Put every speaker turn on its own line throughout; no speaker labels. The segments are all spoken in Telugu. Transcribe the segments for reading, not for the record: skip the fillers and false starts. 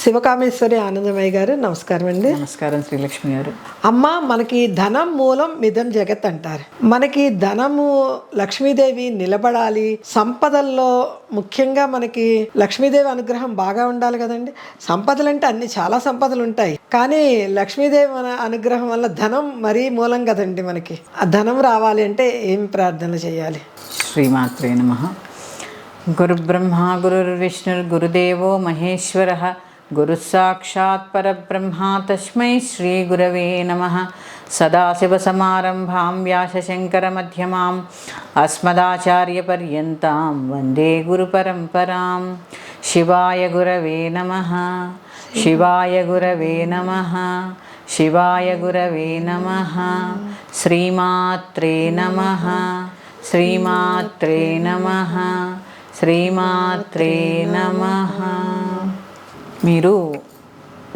శివకామేశ్వరి ఆనందమయ్య గారు నమస్కారం అండి.
నమస్కారం శ్రీలక్ష్మి గారు.
అమ్మ, మనకి ధనం మూలం మిదం జగత్ అంటారు. మనకి ధనము లక్ష్మీదేవి నిలబడాలి, సంపదల్లో ముఖ్యంగా మనకి లక్ష్మీదేవి అనుగ్రహం బాగా ఉండాలి కదండి. సంపదలు అంటే అన్ని చాలా సంపదలు ఉంటాయి, కానీ లక్ష్మీదేవి అనుగ్రహం వల్ల ధనం మరీ మూలం కదండి. మనకి ఆ ధనం రావాలి అంటే ఏం ప్రార్థనలు చేయాలి?
శ్రీమాత్రే నమః. గురుబ్రహ్మ గురుర్విష్ణుర్ గురుదేవో మహేశ్వరః గురుః సాక్షాత్ పరబ్రహ్మ తస్మై శ్రీ గురవే నమః. సదాశివసమారంభాం వ్యాసశంకరమధ్యమాం అస్మదాచార్యపర్యంతాం వందే గురుపరంపరాం. శివాయ గురవే నమః. శివాయ గురవే నమః. శివాయ గురవే నమః. శ్రీమాత్రే నమః. శ్రీమాత్రే నమః. శ్రీమాత్రే నమః. మీరు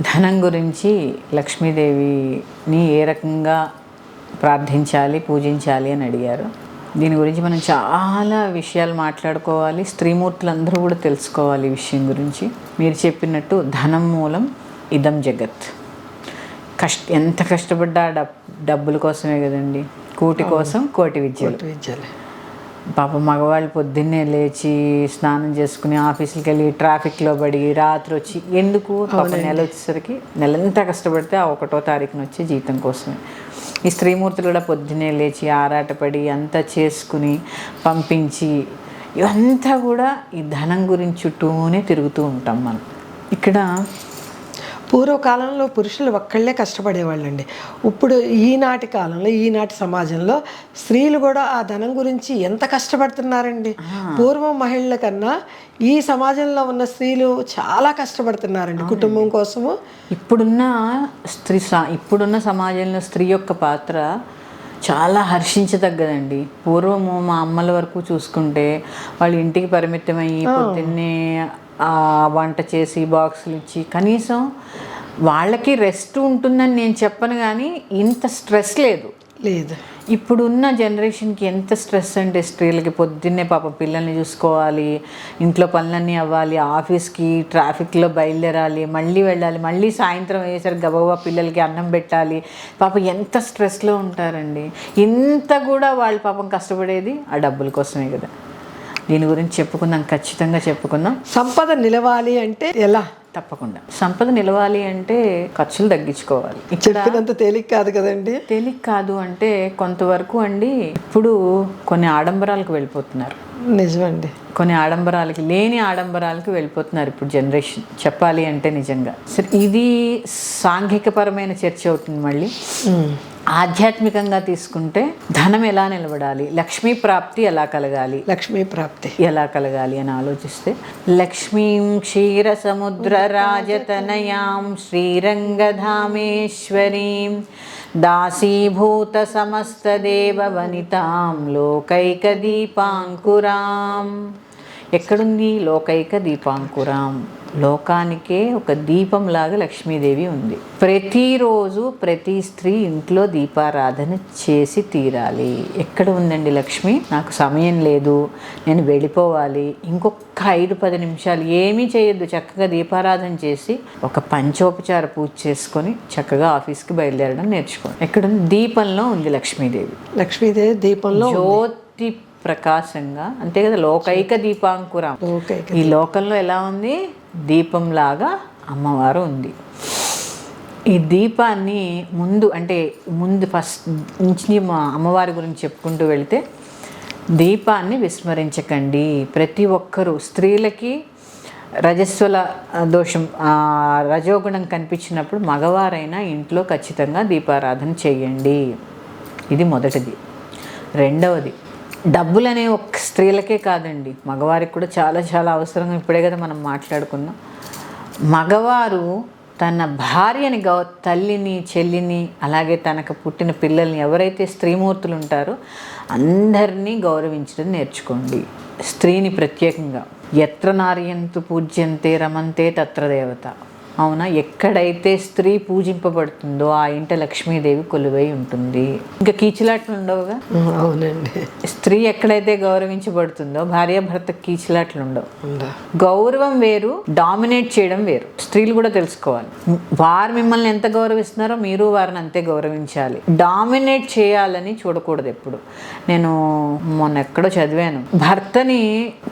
ధనం గురించి లక్ష్మీదేవిని ఏ రకంగా ప్రార్థించాలి, పూజించాలి అని అడిగారు. దీని గురించి మనం చాలా విషయాలు మాట్లాడుకోవాలి. స్త్రీమూర్తులందరూ కూడా తెలుసుకోవాలి ఈ విషయం గురించి. మీరు చెప్పినట్టు ధనం మూలం ఇదం జగత్. ఎంత కష్టపడ్డా డబ్బుల కోసమే కదండి. కూటి కోసం కోటి విద్యలు. పాప మగవాళ్ళు పొద్దున్నే లేచి స్నానం చేసుకుని ఆఫీసులకి వెళ్ళి ట్రాఫిక్లో పడి రాత్రి వచ్చి ఎందుకు పాప నెల వచ్చేసరికి నెలంతా కష్టపడితే ఆ 1వ తారీఖున వచ్చే జీతం కోసమే. ఈ స్త్రీమూర్తులు కూడా పొద్దున్నే లేచి ఆరాటపడి అంతా చేసుకుని పంపించి ఇవంతా కూడా ఈ ధనం గురించి చుట్టూనే తిరుగుతూ ఉంటాం మనం. ఇక్కడ
పూర్వకాలంలో పురుషులు ఒక్కళ్ళే కష్టపడేవాళ్ళండి. ఇప్పుడు ఈనాటి కాలంలో, ఈనాటి సమాజంలో స్త్రీలు కూడా ఆ ధనం గురించి ఎంత కష్టపడుతున్నారండి. పూర్వం మహిళల కన్నా ఈ సమాజంలో ఉన్న స్త్రీలు చాలా కష్టపడుతున్నారండి కుటుంబం కోసము.
ఇప్పుడున్న సమాజంలో స్త్రీ యొక్క పాత్ర చాలా హర్షించదగ్గదండి. పూర్వము మా అమ్మల వరకు చూసుకుంటే వాళ్ళు ఇంటికి పరిమితమయ్యి పొద్దున్నే వంట చేసి బాక్సులు ఇచ్చి కనీసం వాళ్ళకి రెస్ట్ ఉంటుందని నేను చెప్పను, కానీ ఇంత స్ట్రెస్ లేదు. ఇప్పుడున్న జనరేషన్కి ఎంత స్ట్రెస్ అంటే స్త్రీలకి పొద్దున్నే పాపం పిల్లల్ని చూసుకోవాలి, ఇంట్లో పనులన్నీ అవ్వాలి, ఆఫీస్కి ట్రాఫిక్లో బయలుదేరాలి, మళ్ళీ వెళ్ళాలి, మళ్ళీ సాయంత్రం అయ్యేసరికి గబగబా పిల్లలకి అన్నం పెట్టాలి. పాపం ఎంత స్ట్రెస్లో ఉంటారండి. ఇంత కూడా వాళ్ళు పాపం కష్టపడేది ఆ డబ్బుల కోసమే కదా. దీని గురించి చెప్పుకుందాం, ఖచ్చితంగా చెప్పుకుందాం.
సంపద నిలవాలి అంటే ఎలా?
తప్పకుండా సంపద నిలవాలి అంటే ఖర్చులు తగ్గించుకోవాలి.
చెప్పినంత తేలిక కాదు కదండి.
తేలిక కాదు అంటే కొంతవరకు అండి. ఇప్పుడు కొన్ని ఆడంబరాలకు వెళ్ళిపోతున్నారు.
నిజమండి.
కొన్ని ఆడంబరాలకి, లేని ఆడంబరాలకి వెళ్ళిపోతున్నారు ఇప్పుడు జనరేషన్, చెప్పాలి అంటే నిజంగా. సరే, ఇది సాంఘికపరమైన చర్చ అవుతుంది. మళ్ళీ ఆధ్యాత్మికంగా తీసుకుంటే ధనం ఎలా నిలబడాలి, లక్ష్మీ ప్రాప్తి ఎలా కలగాలి,
లక్ష్మీ ప్రాప్తి ఎలా
కలగాలి అని ఆలోచిస్తే, లక్ష్మీం క్షీర సముద్ర రాజతనయాం శ్రీరంగధామేశ్వరీం దాసీభూత సమస్త దేవ వనితాం లోకైక దీపాంకురాం. ఎక్కడుంది లోకైక దీపాంకురాం? లోకానికే ఒక దీపంలాగా లక్ష్మీదేవి ఉంది. ప్రతిరోజు ప్రతి స్త్రీ ఇంట్లో దీపారాధన చేసి తీరాలి. ఎక్కడ ఉందండి లక్ష్మి? నాకు సమయం లేదు, నేను వెళ్ళిపోవాలి, ఇంకొక 5-10 నిమిషాలు ఏమీ చేయొద్దు, చక్కగా దీపారాధన చేసి ఒక పంచోపచార పూజ చేసుకొని చక్కగా ఆఫీస్కి బయలుదేరడం నేర్చుకోండి. ఎక్కడ దీపంలో ఉంది లక్ష్మీదేవి.
లక్ష్మీదేవి దీపంలో
జ్యోతి ప్రకాశంగా, అంతే కదా. లోకైక దీపాంకురం. ఈ లోకంలో ఎలా ఉంది? దీపంలాగా అమ్మవారు ఉంది. ఈ దీపాన్ని ముందు ఫస్ట్ నుంచి మా అమ్మవారి గురించి చెప్పుకుంటూ వెళితే, దీపాన్ని విస్మరించకండి. ప్రతి ఒక్కరూ, స్త్రీలకి రజస్వల దోషం, రజోగుణం కనిపించినప్పుడు మగవారైనా ఇంట్లో ఖచ్చితంగా దీపారాధన చేయండి. ఇది మొదటిది. రెండవది, డబ్బులు అనే ఒక స్త్రీలకే కాదండి, మగవారికి కూడా చాలా చాలా అవసరం. ఇప్పుడే కదా మనం మాట్లాడుకున్నాం. మగవారు తన భార్యని, తల్లిని, చెల్లిని, అలాగే తనకు పుట్టిన పిల్లల్ని, ఎవరైతే స్త్రీమూర్తులు ఉంటారో అందరినీ గౌరవించడం నేర్చుకోండి. స్త్రీని ప్రత్యేకంగా. ఎత్ర నార్యంతు పూజ్యంతే రమంతే తత్ర దేవత. అవునా? ఎక్కడైతే స్త్రీ పూజింపబడుతుందో ఆ ఇంట లక్ష్మీదేవి కొలువై ఉంటుంది. ఇంకా కీచులాట్లు ఉండవుగా.
అవునండి.
స్త్రీ ఎక్కడైతే గౌరవించబడుతుందో భార్యాభర్త కీచులాట్లు ఉండవు. గౌరవం వేరు, డామినేట్ చేయడం వేరు. స్త్రీలు కూడా తెలుసుకోవాలి. వారు మిమ్మల్ని ఎంత గౌరవిస్తున్నారో మీరు వారిని అంతే గౌరవించాలి. డామినేట్ చేయాలని చూడకూడదు ఎప్పుడు. నేను మొన్న ఎక్కడో చదివాను, భర్తని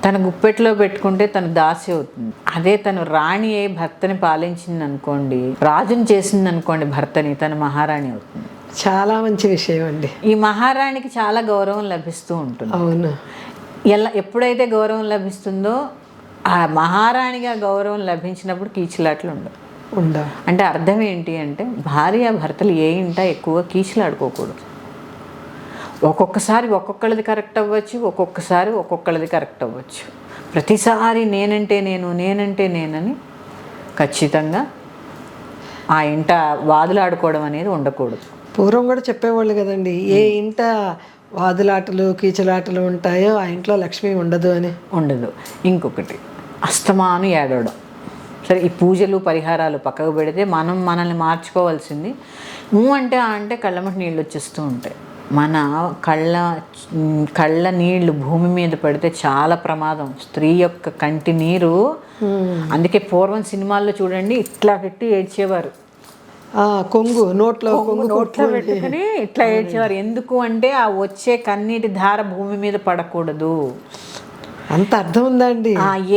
తన గుప్పెట్లో పెట్టుకుంటే తను దాసి అవుతుంది. అదే తను రాణి అయి భర్తని పాలించింది అనుకోండి, రాజుని చేసింది అనుకోండి భర్తని, తను మహారాణి అవుతుంది.
చాలా మంచి విషయం అండి.
ఈ మహారాణికి చాలా గౌరవం లభిస్తూ ఉంటుంది.
అవును.
ఎప్పుడైతే గౌరవం లభిస్తుందో ఆ మహారాణిగా గౌరవం లభించినప్పుడు కీచులాట్లు ఉండవు. అంటే అర్థం ఏంటి అంటే భార్య భర్తలు ఏ ఇంట ఎక్కువ కీచులాడుకోకూడదు. ఒక్కొక్కసారి ఒక్కొక్కళ్ళది కరెక్ట్ అవ్వచ్చు, ఒక్కొక్కసారి ఒక్కొక్కళ్ళది కరెక్ట్ అవ్వచ్చు. ప్రతిసారి నేనంటే నేనని ఖచ్చితంగా ఆ ఇంట వాదులాడుకోవడం అనేది ఉండకూడదు.
పూర్వం కూడా చెప్పేవాళ్ళు కదండి, ఏ ఇంట వాదులాటలు కీచులాటలు ఉంటాయో ఆ ఇంట్లో లక్ష్మి ఉండదు అని.
ఉండదు. ఇంకొకటి, అస్తమాను ఏడవడం. సరే, ఈ పూజలు పరిహారాలు పక్కకు పెడితే మనల్ని మార్చుకోవాల్సింది. అంటే కళ్ళమట నీళ్ళు వచ్చేస్తూ ఉంటాయి. మన కళ్ళ నీళ్లు భూమి మీద పడితే చాలా ప్రమాదం. స్త్రీ యొక్క కంటి నీరు, అందుకే పూర్వం సినిమాల్లో చూడండి ఇట్లా పెట్టి ఏడ్చేవారు.
కొంగు నోట్లో
పెట్టుకుని ఇట్లా ఏడ్చేవారు. ఎందుకు అంటే ఆ వచ్చే కన్నీటి ధార భూమి మీద పడకూడదు.
అంత అర్థం ఉందండి.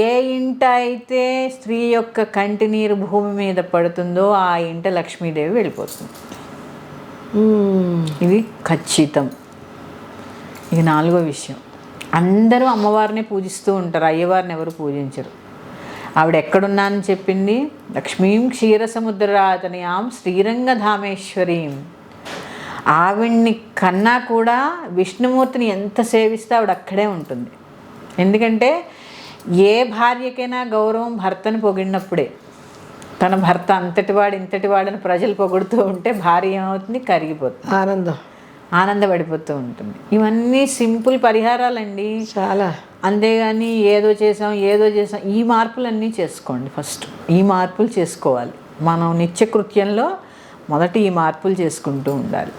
ఏ ఇంట అయితే స్త్రీ యొక్క కంటి నీరు భూమి మీద పడుతుందో ఆ ఇంట లక్ష్మీదేవి వెళ్ళిపోతుంది. ఇది ఖచ్చితం. ఇది 4వ విషయం. అందరూ అమ్మవారిని పూజిస్తూ ఉంటారు, అయ్యవారిని ఎవరు పూజించరు. ఆవిడ ఎక్కడున్నానని చెప్పింది? లక్ష్మీం క్షీరసముద్రరాతనయాం శ్రీరంగధామేశ్వరీం. ఆవిడ్ని కన్నా కూడా విష్ణుమూర్తిని ఎంత సేవిస్తే ఆవిడ అక్కడే ఉంటుంది. ఎందుకంటే ఏ భార్యకైనా గౌరవం భర్తను పొగిడినప్పుడే. తన భర్త అంతటివాడు ఇంతటివాడని ప్రజలు పొగుడుతూ ఉంటే భార్య ఏమవుతుంది? కరిగిపోతుంది, ఆనందపడిపోతూ ఉంటుంది. ఇవన్నీ సింపుల్ పరిహారాలండి చాలా. అంతేగాని ఏదో చేసాం ఈ మార్పులన్నీ చేసుకోండి. ఫస్ట్ ఈ మార్పులు చేసుకోవాలి. మనం నిత్యకృత్యంలో మొదట ఈ మార్పులు చేసుకుంటూ ఉండాలి.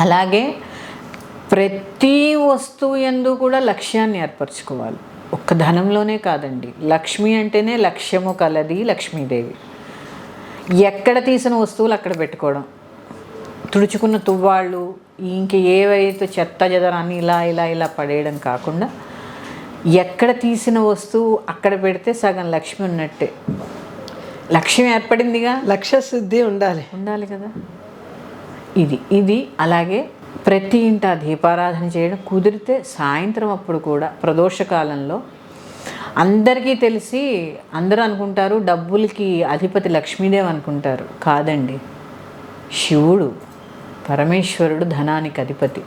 అలాగే ప్రతి వస్తువు యందు కూడా లక్ష్యాన్ని ఏర్పరచుకోవాలి. ఒక్క ధనంలోనే కాదండి. లక్ష్మి అంటేనే లక్ష్యము కలది లక్ష్మీదేవి. ఎక్కడ తీసిన వస్తువులు అక్కడ పెట్టుకోవడం, తుడుచుకున్న తువ్వాళ్ళు ఇంక ఏవైతే చెత్త చెదరాన్ని ఇలా పడేయడం కాకుండా ఎక్కడ తీసిన వస్తువు అక్కడ పెడితే సగం లక్ష్మి ఉన్నట్టే. లక్ష్యం ఏర్పడిందిగా, లక్ష్య సిద్ధి ఉండాలి కదా. ఇది అలాగే ప్రతి ఇంట దీపారాధన చేయడం, కుదిరితే సాయంత్రం అప్పుడు కూడా ప్రదోషకాలంలో. అందరికీ తెలిసి అందరూ అనుకుంటారు డబ్బులకి అధిపతి లక్ష్మీదేవి అనుకుంటారు. కాదండి, శివుడు పరమేశ్వరుడు ధనానికి అధిపతి.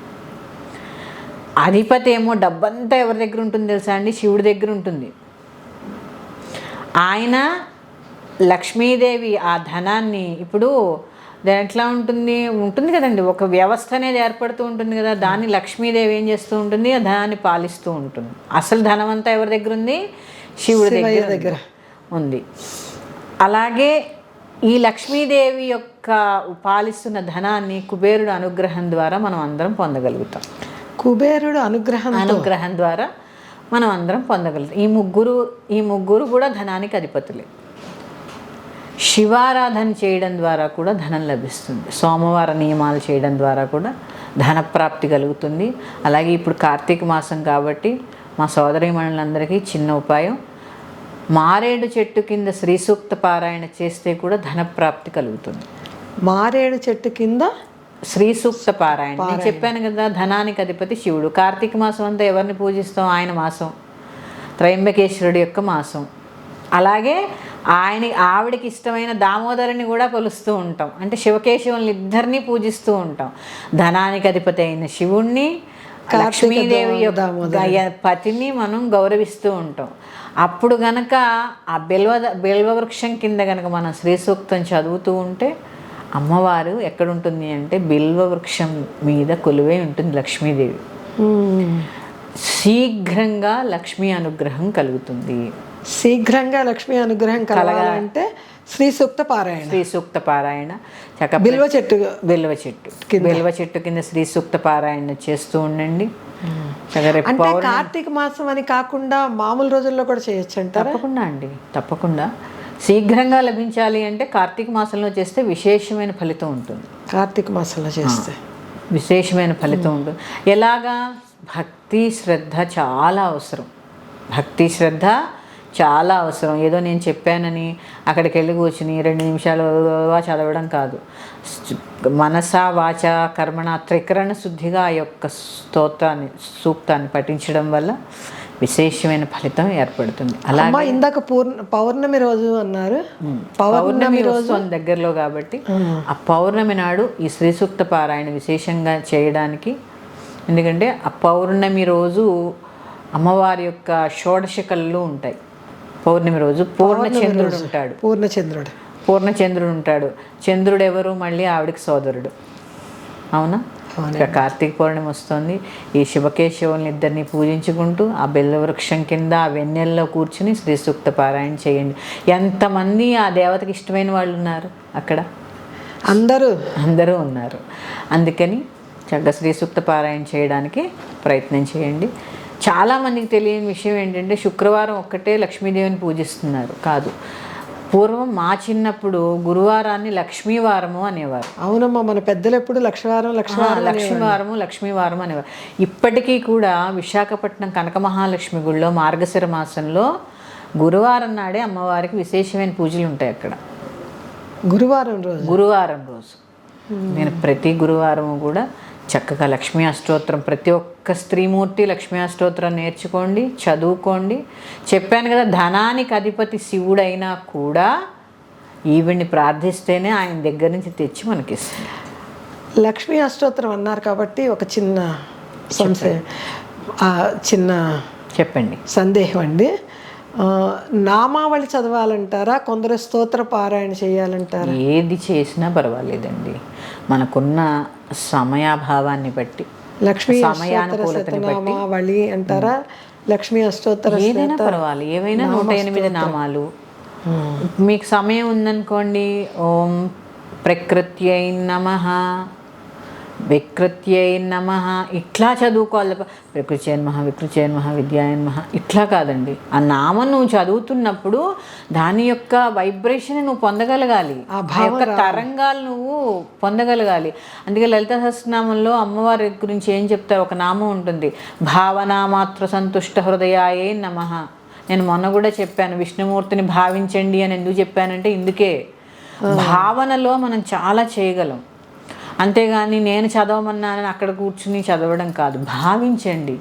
అధిపతి ఏమో డబ్బంతా ఎవరి దగ్గర ఉంటుంది తెలుసా అండి? శివుడి దగ్గర ఉంటుంది. ఆయన లక్ష్మీదేవి ఆ ధనాన్ని ఇప్పుడు దాని ఎట్లా ఉంటుంది కదండి, ఒక వ్యవస్థ అనేది ఏర్పడుతూ ఉంటుంది కదా. దాన్ని లక్ష్మీదేవి ఏం చేస్తూ ఉంటుంది? ఆ ధనాన్ని పాలిస్తూ ఉంటుంది. అసలు ధనం అంతా ఎవరి దగ్గర ఉంది? శివుడి దగ్గర ఉంది. అలాగే ఈ లక్ష్మీదేవి యొక్క పాలిస్తున్న ధనాన్ని కుబేరుడు అనుగ్రహం ద్వారా మనం అందరం పొందగలుగుతాం. కుబేరుడు అనుగ్రహం ద్వారా మనం అందరం పొందగలుగుతాం. ఈ ముగ్గురు కూడా ధనానికి అధిపతులే. శివారాధన చేయడం ద్వారా కూడా ధనం లభిస్తుంది. సోమవార నియమాలు చేయడం ద్వారా కూడా ధనప్రాప్తి కలుగుతుంది. అలాగే ఇప్పుడు కార్తీక మాసం కాబట్టి మా సోదరీమణులందరికీ చిన్న ఉపాయం, మారేడు చెట్టు కింద శ్రీ సూక్త పారాయణ చేస్తే కూడా ధనప్రాప్తి కలుగుతుంది. మారేడు చెట్టు కింద శ్రీ సూక్త పారాయణ. నేను చెప్పాను కదా, ధనానికి అధిపతి శివుడు. కార్తీక మాసం అంతా ఎవరిని పూజిస్తాం? ఆయన మాసం, త్రయంబకేశ్వరుడి యొక్క మాసం. అలాగే ఆవిడకి ఇష్టమైన దామోదరుని కూడా కొలుస్తూ ఉంటాం. అంటే శివకేశవుల్ని ఇద్దరిని పూజిస్తూ ఉంటాం. ధనానికి అధిపతి అయిన శివుణ్ణి, లక్ష్మీదేవి యొక్క పతిని మనం గౌరవిస్తూ ఉంటాం. అప్పుడు గనక ఆ బిల్వవృక్షం కింద గనక మనం శ్రీ సూక్తం చదువుతూ ఉంటే అమ్మవారు ఎక్కడుంటుంది అంటే బిల్వవృక్షం మీద కొలువై ఉంటుంది లక్ష్మీదేవి. శీఘ్రంగా లక్ష్మీ అనుగ్రహం కలుగుతుంది. శీఘ్రంగా లక్ష్మీ అనుగ్రహం కలగాలంటే
శ్రీ సూక్త పారాయణ,
శ్రీ సూక్త పారాయణ చక్క
బిల్వ చెట్టు
బిల్వ చెట్టు కింద శ్రీ సూక్త పారాయణ చేస్తూ ఉండండి. రేపు
అంటే కార్తీక మాసం అని కాకుండా మామూలు రోజుల్లో కూడా చేయొచ్చు అంటారా?
తప్పకుండా అండి, తప్పకుండా. శీఘ్రంగా లభించాలి అంటే కార్తీక మాసంలో చేస్తే విశేషమైన ఫలితం ఉంటుంది.
కార్తీక మాసంలో చేస్తే
విశేషమైన ఫలితం ఉంటుంది. ఎలాగా? భక్తి శ్రద్ధ చాలా అవసరం. భక్తి శ్రద్ధ చాలా అవసరం. ఏదో నేను చెప్పానని అక్కడికి వెళ్ళి కూర్చుని 2 నిమిషాలు చదవడం కాదు. మనస వాచ కర్మణ త్రికరణ శుద్ధిగా ఆ యొక్క సూక్తాన్ని పఠించడం వల్ల విశేషమైన ఫలితం ఏర్పడుతుంది.
అలా ఇందాక పౌర్ణమి రోజు అన్నారు.
పౌర్ణమి రోజు దగ్గరలో కాబట్టి ఆ పౌర్ణమి నాడు ఈ శ్రీ సూక్త పారాయణ విశేషంగా చేయడానికి. ఎందుకంటే ఆ పౌర్ణమి రోజు అమ్మవారి యొక్క షోడశ కళలు ఉంటాయి. పౌర్ణమి రోజు పూర్ణచంద్రుడు ఉంటాడు. పూర్ణచంద్రుడు ఉంటాడు. చంద్రుడు ఎవరు? మళ్ళీ ఆవిడికి సోదరుడు. అవునా? ఇక కార్తీక పౌర్ణమి వస్తుంది. ఈ శుభకేశవుల్ని ఇద్దరిని పూజించుకుంటూ ఆ బెల్ల వృక్షం కింద ఆ వెన్నెల్లో కూర్చుని శ్రీ సూక్త పారాయణ చేయండి. ఎంతమంది ఆ దేవతకి ఇష్టమైన వాళ్ళు ఉన్నారు అక్కడ? అందరూ ఉన్నారు. అందుకని చక్కగా శ్రీ సూక్త పారాయణ చేయడానికి ప్రయత్నం చేయండి. చాలామందికి తెలియని విషయం ఏంటంటే శుక్రవారం ఒక్కటే లక్ష్మీదేవిని పూజిస్తున్నారు. కాదు, పూర్వం మా చిన్నప్పుడు గురువారాన్ని లక్ష్మీవారము అనేవారు.
అవునమ్మా, మన పెద్దలు ఎప్పుడు
లక్ష్మీవారము అనేవారు. ఇప్పటికీ కూడా విశాఖపట్నం కనక మహాలక్ష్మి గుడిలో మార్గశిర మాసంలో గురువారం నాడే అమ్మవారికి విశేషమైన పూజలు ఉంటాయి అక్కడ. గురువారం రోజు నేను ప్రతి గురువారము కూడా చక్కగా లక్ష్మీ అష్టోత్తరం, ప్రతి ఒక్క స్త్రీమూర్తి లక్ష్మీ అష్టోత్తరం నేర్చుకోండి, చదువుకోండి. చెప్పాను కదా, ధనానికి అధిపతి శివుడైనా కూడా ఈవిడ్ని ప్రార్థిస్తేనే ఆయన దగ్గర నుంచి తెచ్చి మనకిస్తుంది.
లక్ష్మీ అష్టోత్తరం అన్నారు కాబట్టి ఒక చిన్న
చెప్పండి
సందేహం అండి. నామావళి చదవాలంటారా, కొందరు స్తోత్ర పారాయణ చేయాలంటారా?
ఏది చేసినా పర్వాలేదండి, మనకున్న సమయాభావాన్ని బట్టి,
లక్ష్మీ నామావళి అంటారా, లక్ష్మీ అష్టోత్తర
ఏదైనా పర్వాలి. ఏవైనా 108 నామాలు. మీకు సమయం ఉందనుకోండి, ఓం ప్రకృత్యై నమః, వికృత్యై నమః ఇట్లా చదువుకోవాలి. ప్రకృత్యై నమః, వికృత్యై నమః, విద్యాయ నమః ఇట్లా కాదండి. ఆ నామం నువ్వు చదువుతున్నప్పుడు దాని యొక్క వైబ్రేషన్ నువ్వు పొందగలగాలి, ఆ యొక్క తరంగాలు నువ్వు పొందగలగాలి. అందుకే లలిత సహస్రనామంలో అమ్మవారి గురించి ఏం చెప్తారు? ఒక నామం ఉంటుంది, భావనామాత్ర సంతుష్ట హృదయాయే నమః. నేను మొన్న కూడా చెప్పాను, విష్ణుమూర్తిని భావించండి అని ఎందుకు చెప్పానంటే ఇందుకే. భావనలో మనం చాలా చేయగలం. అంతేగాని నేను చదవమన్నానని అక్కడ కూర్చుని చదవడం కాదు. భావించండి.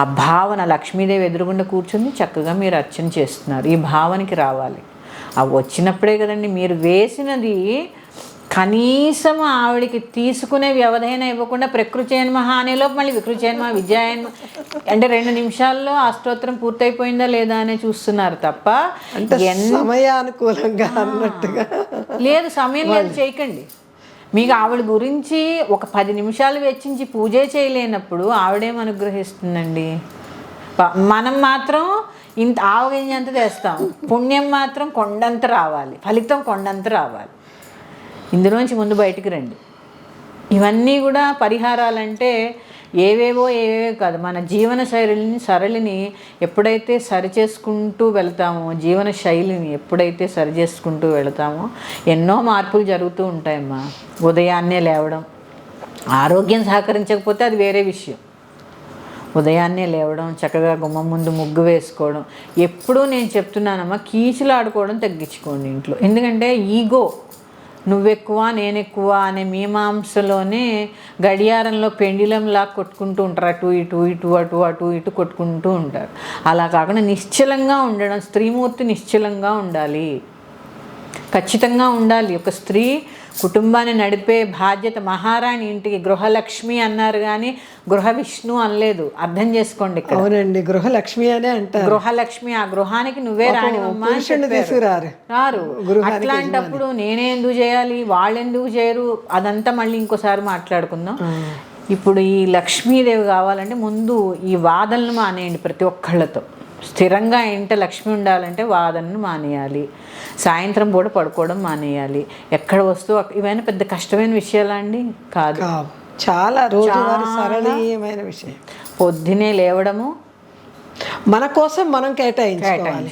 ఆ భావన లక్ష్మీదేవి ఎదురుగుండా కూర్చుని చక్కగా మీరు అర్చన చేస్తున్నారు. ఈ భావనకి రావాలి. అవి వచ్చినప్పుడే కదండి మీరు వేసినది కనీసం ఆవిడికి తీసుకునే వ్యవధైనా ఇవ్వకుండా ప్రకృత్యైనమహ అనేలోపు మళ్ళీ వికృత్యైనమహ, విద్యాయన్మ అంటే 2 నిమిషాల్లో ఆ స్తోత్రం పూర్తయిపోయిందా లేదా అనే చూస్తున్నారు తప్ప
సమయానుకూలంగా అన్నట్టుగా
లేదు. సమయం లేదు, చేయకండి. మీకు ఆవిడ గురించి ఒక 10 నిమిషాలు వెచ్చించి పూజే చేయలేనప్పుడు ఆవిడేం అనుగ్రహిస్తుందండి? మనం మాత్రం ఇంత ఆవగింజంత తెస్తాం, పుణ్యం మాత్రం కొండంత రావాలి, ఫలితం కొండంత రావాలి. ఇందులోంచి ముందు బయటికి రండి. ఇవన్నీ కూడా పరిహారాలంటే ఏవేవో కాదు, మన జీవన సరళిని ఎప్పుడైతే సరిచేసుకుంటూ వెళ్తామో, జీవన శైలిని ఎప్పుడైతే సరిచేసుకుంటూ వెళ్తామో ఎన్నో మార్పులు జరుగుతూ ఉంటాయమ్మా. ఉదయాన్నే లేవడం, ఆరోగ్యం సహకరించకపోతే అది వేరే విషయం. ఉదయాన్నే లేవడం, చక్కగా గుమ్మం ముందు ముగ్గు వేసుకోవడం. ఎప్పుడూ నేను చెప్తున్నానమ్మా, కీచులు ఆడుకోవడం తగ్గించుకోండి ఇంట్లో. ఎందుకంటే ఈగో, నువ్వెక్కువ నేనెక్కువ అనే మీమాంసలోనే గడియారంలో పెండిలంలా కొట్టుకుంటూ ఉంటారు. అటు ఇటు ఇటు అటు అటు ఇటు కొట్టుకుంటూ ఉంటారు. అలా కాకుండా నిశ్చలంగా ఉండడం, స్త్రీమూర్తి నిశ్చలంగా ఉండాలి, ఖచ్చితంగా ఉండాలి. ఒక స్త్రీ కుటుంబాన్ని నడిపే బాధ్యత. మహారాణి ఇంటికి గృహలక్ష్మి అన్నారు కానీ గృహ విష్ణు అనలేదు, అర్థం చేసుకోండి. ఇక్కడ
అవునండి, గృహలక్ష్మి అనే అంటారు.
గృహలక్ష్మి, ఆ గృహానికి నువ్వే రానివమ్మా, రారు. అట్లాంటప్పుడు నేనే ఎందుకు చేయాలి, వాళ్ళు ఎందుకు చేయరు, అదంతా మళ్ళీ ఇంకోసారి మాట్లాడుకుందాం. ఇప్పుడు ఈ లక్ష్మీదేవి కావాలంటే ముందు ఈ వాదనలు మానేయండి ప్రతి ఒక్కళ్ళతో. స్థిరంగా ఇంట లక్ష్మి ఉండాలంటే వాదనను మానేయాలి, సాయంత్రం పూట పడుకోవడం మానేయాలి, ఎక్కడ వస్తువు ఇవన్నీ పెద్ద కష్టమైన విషయాలా అండి? కాదు.
చాలా రోజువారీ సరళీయమైన విషయం.
పొద్దునే లేవడము,
మన కోసం మనం కేటాయించుకోవాలి.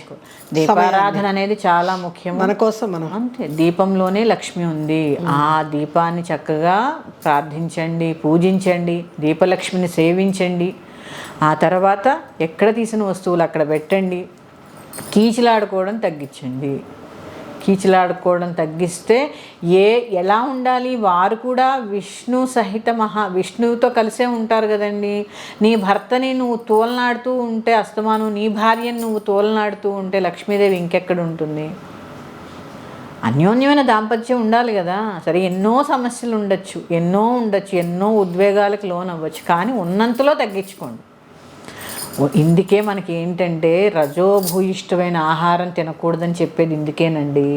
దీపారాధన అనేది చాలా ముఖ్యం.
మన కోసం మనం,
అంతే. దీపంలోనే లక్ష్మి ఉంది. ఆ దీపాన్ని చక్కగా ప్రార్థించండి, పూజించండి, దీపలక్ష్మిని సేవించండి. ఆ తర్వాత ఎక్కడ తీసిన వస్తువులు అక్కడ పెట్టండి. కీచులాడుకోవడం తగ్గించండి. కీచులాడుకోవడం తగ్గిస్తే ఎలా ఉండాలి? వారు కూడా విష్ణు సహిత విష్ణువుతో కలిసే ఉంటారు కదండి. నీ భర్తని నువ్వు తోలనాడుతూ ఉంటే, అస్తమానం నీ భార్యను నువ్వు తోలనాడుతూ ఉంటే లక్ష్మీదేవి ఇంకెక్కడ ఉంటుంది? అన్యోన్యమైన దాంపత్యం ఉండాలి కదా. సరే, ఎన్నో సమస్యలు ఉండొచ్చు, ఎన్నో ఉద్వేగాలకు లోనవ్వచ్చు, కానీ ఉన్నంతలో తగ్గించుకోండి. ఇందుకే మనకి ఏంటంటే రజోభూయిష్టమైన ఆహారం తినకూడదని చెప్పేది ఇందుకేనండి.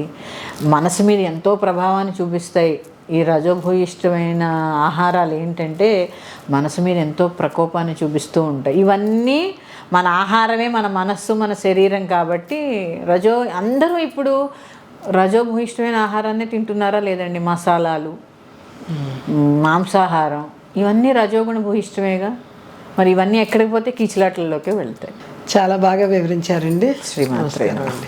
మనసు మీద ఎంతో ప్రభావాన్ని చూపిస్తాయి ఈ రజోభూయిష్టమైన ఆహారాలు. ఏంటంటే మనసు మీద ఎంతో ప్రకోపాన్ని చూపిస్తూ ఉంటాయి. ఇవన్నీ మన ఆహారమే మన మనస్సు, మన శరీరం. కాబట్టి అందరూ ఇప్పుడు రజోభూయిష్టమైన ఆహారాన్ని తింటున్నారా లేదండి? మసాలాలు, మాంసాహారం, ఇవన్నీ రజోగుణ భూయిష్టమేగా. మరి ఇవన్నీ ఎక్కడికి పోతే కీచులాటల్లోకి వెళ్తాయి.
చాలా బాగా వివరించారండి.
శ్రీమాత్రే నమః.